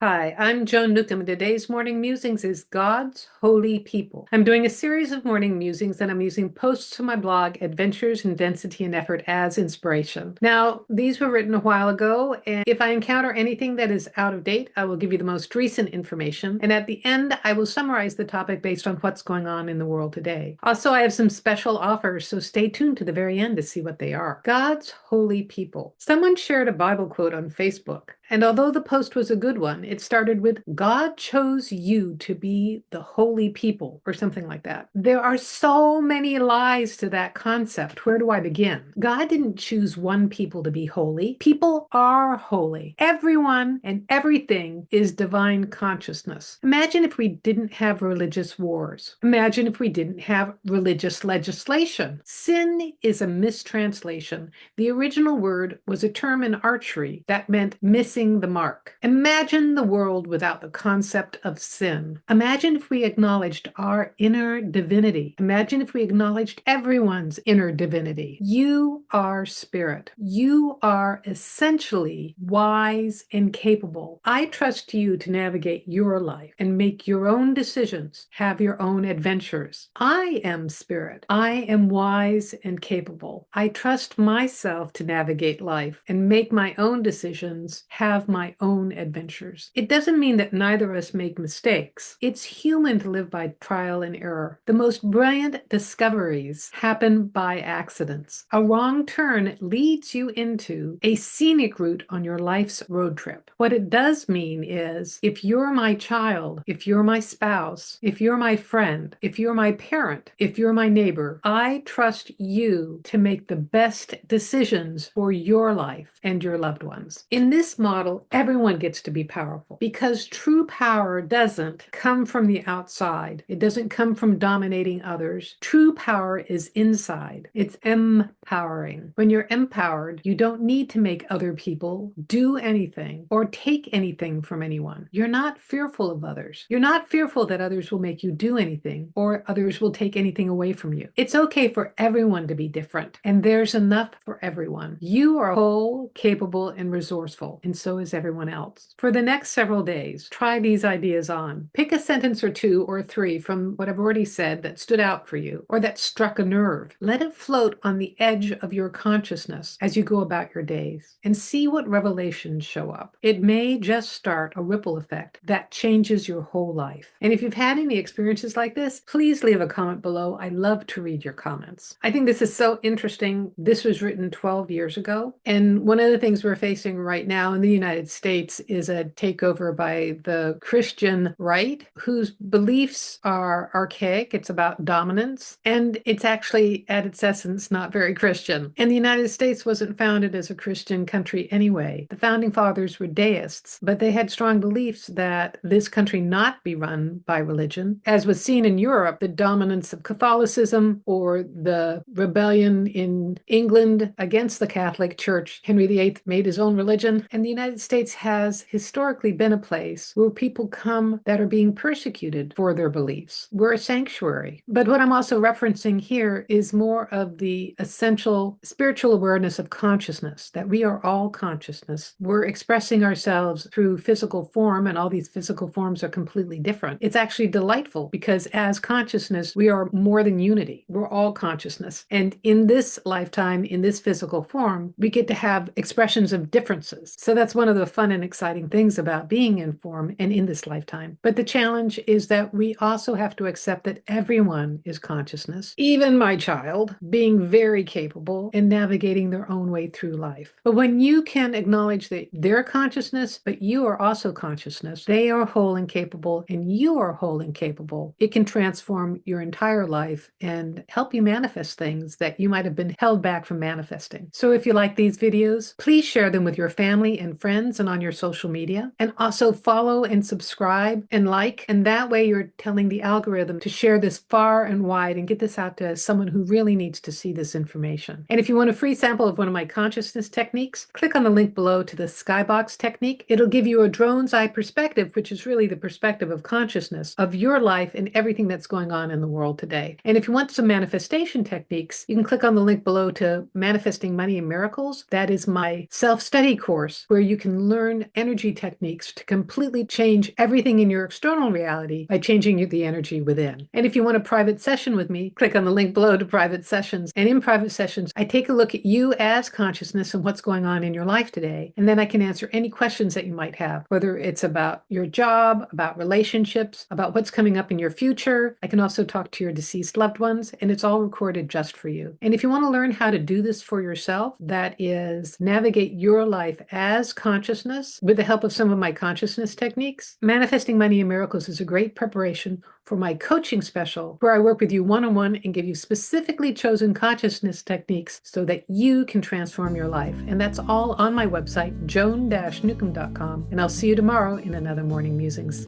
Hi, I'm Joan Newcomb, and today's morning musings is God's Holy People. I'm doing a series of morning musings, and I'm using posts to my blog, Adventures in Density and Effort, as inspiration. Now, these were written a while ago, and if I encounter anything that is out of date, I will give you the most recent information. And at the end, I will summarize the topic based on what's going on in the world today. Also, I have some special offers, so stay tuned to the very end to see what they are. God's Holy People. Someone shared a Bible quote on Facebook. And although the post was a good one, it started with, God chose you to be the holy people, or something like that. There are so many lies to that concept. Where do I begin? God didn't choose one people to be holy. People are holy. Everyone and everything is divine consciousness. Imagine if we didn't have religious wars. Imagine if we didn't have religious legislation. Sin is a mistranslation. The original word was a term in archery that meant missing the mark. Imagine the world without the concept of sin. Imagine if we acknowledged our inner divinity. Imagine if we acknowledged everyone's inner divinity. You are spirit. You are essentially wise and capable. I trust you to navigate your life and make your own decisions, have your own adventures. I am spirit. I am wise and capable. I trust myself to navigate life and make my own decisions, have my own adventures. It doesn't mean that neither of us make mistakes. It's human to live by trial and error. The most brilliant discoveries happen by accidents. A wrong turn leads you into a scenic route on your life's road trip. What it does mean is, if you're my child, if you're my spouse, if you're my friend, if you're my parent, if you're my neighbor, I trust you to make the best decisions for your life and your loved ones. In this model, everyone gets to be powerful because true power doesn't come from the outside. It doesn't come from dominating others. True power is inside. It's empowering. When you're empowered, you don't need to make other people do anything or take anything from anyone. You're not fearful of others. You're not fearful that others will make you do anything or others will take anything away from you. It's okay for everyone to be different, and there's enough for everyone. You are whole, capable, and resourceful, and so is everyone else. For the next several days, try these ideas on. Pick a sentence or two or three from what I've already said that stood out for you or that struck a nerve. Let it float on the edge of your consciousness as you go about your days and see what revelations show up. It may just start a ripple effect that changes your whole life. And if you've had any experiences like this, please leave a comment below. I love to read your comments. I think this is so interesting. This was written 12 years ago. And one of the things we're facing right now in the United States is a takeover by the Christian right, whose beliefs are archaic. It's about dominance, and it's actually at its essence not very Christian. And the United States wasn't founded as a Christian country anyway. The founding fathers were deists, but they had strong beliefs that this country not be run by religion. As was seen in Europe, the dominance of Catholicism or the rebellion in England against the Catholic Church. Henry VIII made his own religion, and the United States has historically been a place where people come that are being persecuted for their beliefs. We're a sanctuary. But what I'm also referencing here is more of the essential spiritual awareness of consciousness, that we are all consciousness. We're expressing ourselves through physical form, and all these physical forms are completely different. It's actually delightful because as consciousness, we are more than unity. We're all consciousness. And in this lifetime, in this physical form, we get to have expressions of differences. So that's one of the fun and exciting things about being in form and in this lifetime. But the challenge is that we also have to accept that everyone is consciousness, even my child, being very capable in navigating their own way through life. But when you can acknowledge that they're consciousness, but you are also consciousness, they are whole and capable, and you are whole and capable, it can transform your entire life and help you manifest things that you might have been held back from manifesting. So if you like these videos, please share them with your family and friends and on your social media. And also follow and subscribe and like. And that way you're telling the algorithm to share this far and wide and get this out to someone who really needs to see this information. And if you want a free sample of one of my consciousness techniques, click on the link below to the skybox technique. It'll give you a drone's eye perspective, which is really the perspective of consciousness of your life and everything that's going on in the world today. And if you want some manifestation techniques, you can click on the link below to Manifesting Money and Miracles. That is my self-study course where you can learn energy techniques to completely change everything in your external reality by changing the energy within. And if you want a private session with me, click on the link below to private sessions. And in private sessions, I take a look at you as consciousness and what's going on in your life today. And then I can answer any questions that you might have, whether it's about your job, about relationships, about what's coming up in your future. I can also talk to your deceased loved ones, and it's all recorded just for you. And if you want to learn how to do this for yourself, that is navigate your life as consciousness with the help of some of my consciousness techniques, Manifesting Money and Miracles is a great preparation for my coaching special, where I work with you one-on-one and give you specifically chosen consciousness techniques so that you can transform your life. And that's all on my website, joan-newcomb.com. And I'll see you tomorrow in another Morning Musings.